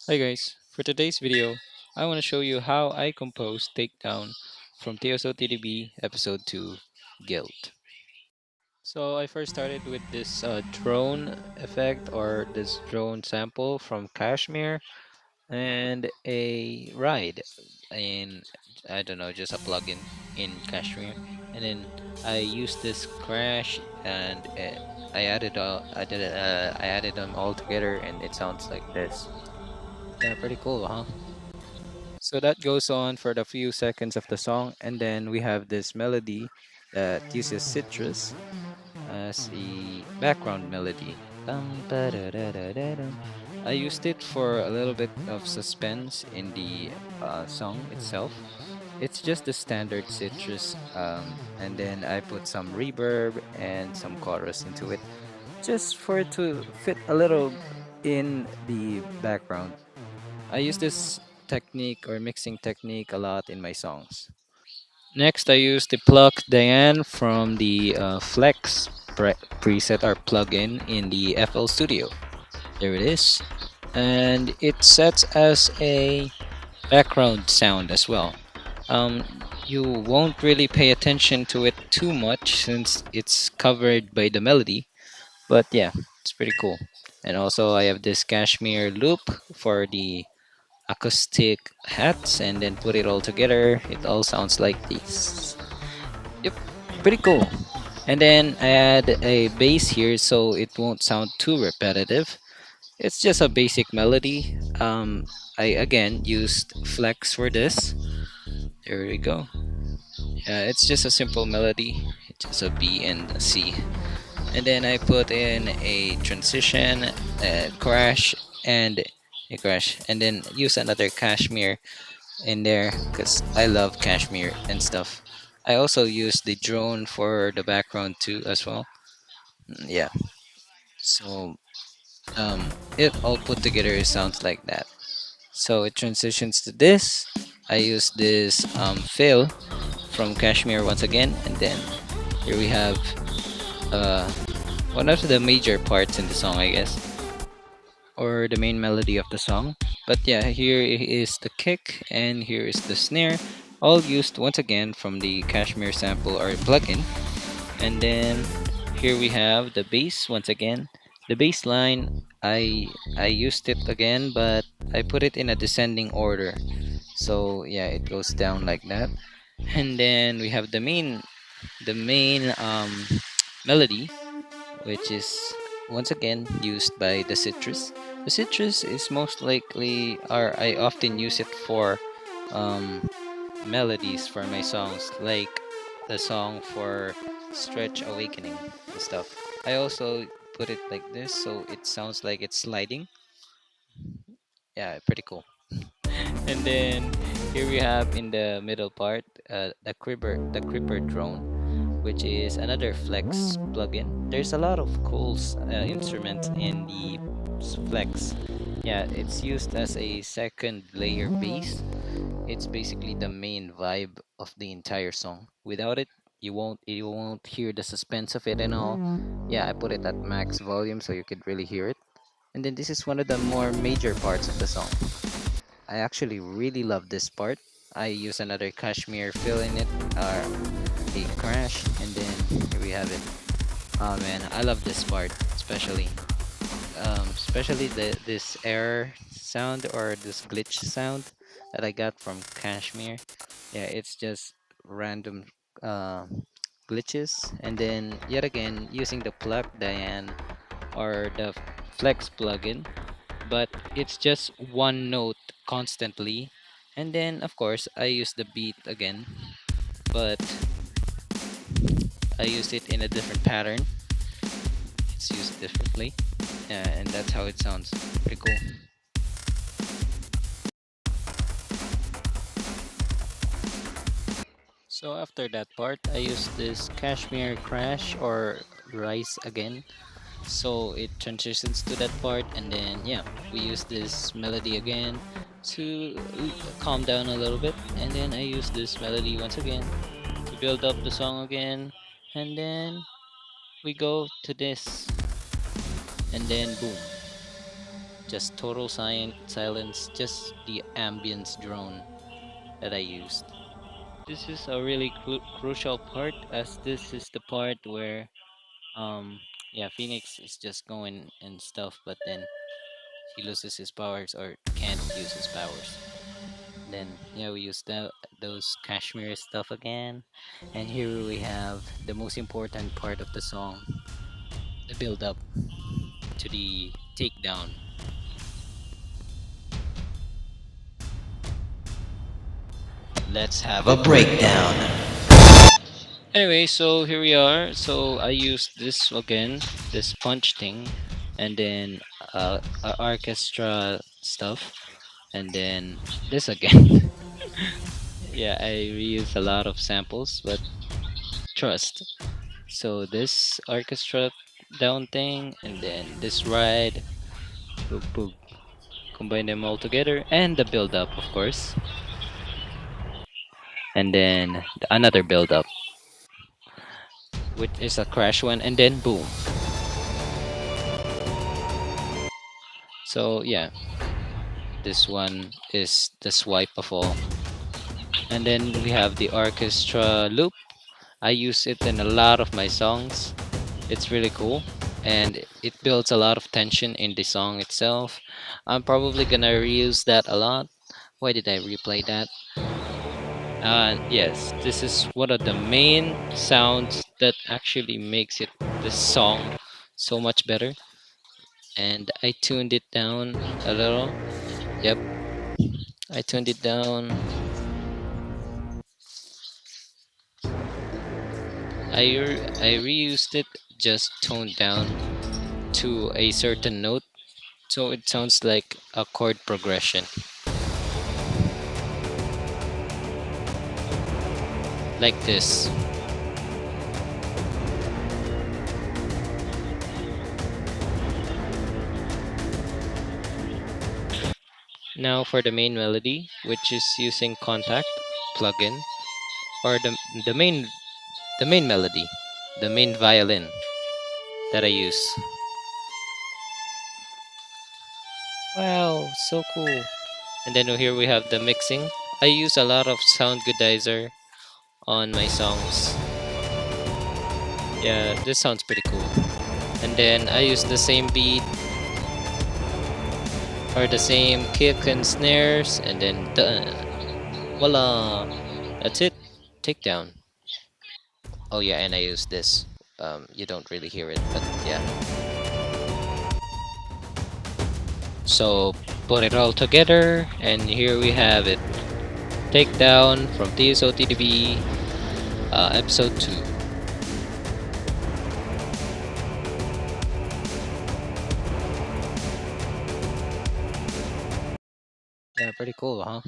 Hi guys, for today's video, I want to show you how I composed Takedown from TSOTDB episode 2, Guilt. So I first started with this drone effect or this drone sample from Kashmir and a ride in, I don't know, just a plugin in Kashmir. And then I used this crash and I added them all together and it sounds like this. Yeah, pretty cool, huh? So that goes on for the few seconds of the song, and then we have this melody that uses citrus as a background melody. Dum, ba-da-da-da-da-dum. I used it for a little bit of suspense in the song itself. It's just the standard citrus, and then I put some reverb and some chorus into it, just for it to fit a little in the background. I use this technique or mixing technique a lot in my songs. Next, I use the Pluck Diane from the preset or plugin in the FL Studio. There it is. And it sets as a background sound as well. Um, you won't really pay attention to it too much since it's covered by the melody, but yeah, it's pretty cool. And also, I have this Cashmere loop for the acoustic hats and then put it all together. It all sounds like this. Yep, pretty cool. And then I add a bass here so it won't sound too repetitive. It's just a basic melody. I again used Flex for this. There we go. Yeah, it's just a simple melody. It's just a B and a C. And then I put in a transition, a crash, and a crash, and then use another Kashmir in there because I love cashmere and stuff. I also use the drone for the background too as well. Yeah. So it all put together sounds like that. So it transitions to this. I use this fill from Kashmir once again, and then here we have uh, one of the major parts in the song, I guess, or the main melody of the song. But yeah, here is the kick and here is the snare, all used once again from the Kashmir sample or plugin. And then here we have the bass once again. The bass line, I used it again, but I put it in a descending order. So yeah, it goes down like that. And then we have the main melody, which is once again used by the citrus. The citrus is most likely, or I often use it for um, melodies for my songs, like the song for Stretch Awakening and stuff. I also put it like this so it sounds like it's sliding. Yeah, pretty cool. And then here we have in the middle part the creeper drone, which is another Flex plugin. There's a lot of cool instruments in the Flex. Yeah, it's used as a second layer bass. It's basically the main vibe of the entire song. Without it, you won't hear the suspense of it and all. Yeah, I put it at max volume so you could really hear it. And then this is one of the more major parts of the song. I actually really love this part. I use another Kashmir fill in it, a crash, and then here we have it. Oh man, I love this part, especially this error sound or this glitch sound that I got from Kashmir. Yeah, it's just random uh, glitches, and then yet again using the plug Diane or the Flex plugin, but it's just one note constantly. And then of course I use the beat again, but I use it in a different pattern. It's used differently. Yeah, and that's how it sounds. Pretty cool. So after that part, I use this Kashmir crash or rise again. So it transitions to that part, and then yeah, we use this melody again to calm down a little bit, and then I use this melody once again to build up the song again, and then we go to this, and then boom, just total silence, just the ambience drone that I used. This is a really crucial part, as this is the part where yeah, Phoenix is just going and stuff, but then he loses his powers or can't use his powers. Then yeah, we use those cashmere stuff again, and here we have the most important part of the song, the build up to the takedown. Let's have a breakdown. Anyway, so here we are. So I used this again, this punch thing, and then orchestra stuff, and then this again. Yeah, I reuse a lot of samples, but trust. So this orchestra down thing, and then this ride, boop boop, combine them all together, and the build up, of course, and then another build up, which is a crash one, and then boom. So yeah, this one is the swipe of all. And then we have the orchestra loop. I use it in a lot of my songs. It's really cool and it builds a lot of tension in the song itself. I'm probably gonna reuse that a lot. Why did I replay that? Yes, this is one of the main sounds that actually makes it the song so much better. And I tuned it down a little. Yep, I tuned it down. I reused it just toned down to a certain note, so it sounds like a chord progression, like this. Now for the main melody, which is using Contact plugin, or the main melody, the main violin that I use. Wow, so cool. And then here we have the mixing. I use a lot of sound goodizer on my songs. Yeah, this sounds pretty cool. And then I use the same beat or the same kick and snares, and then voila, that's it. Takedown. Oh yeah, and I use this. You don't really hear it, but yeah. So put it all together, and here we have it. Takedown from TSOTDB, episode 2. Yeah, pretty cool, huh?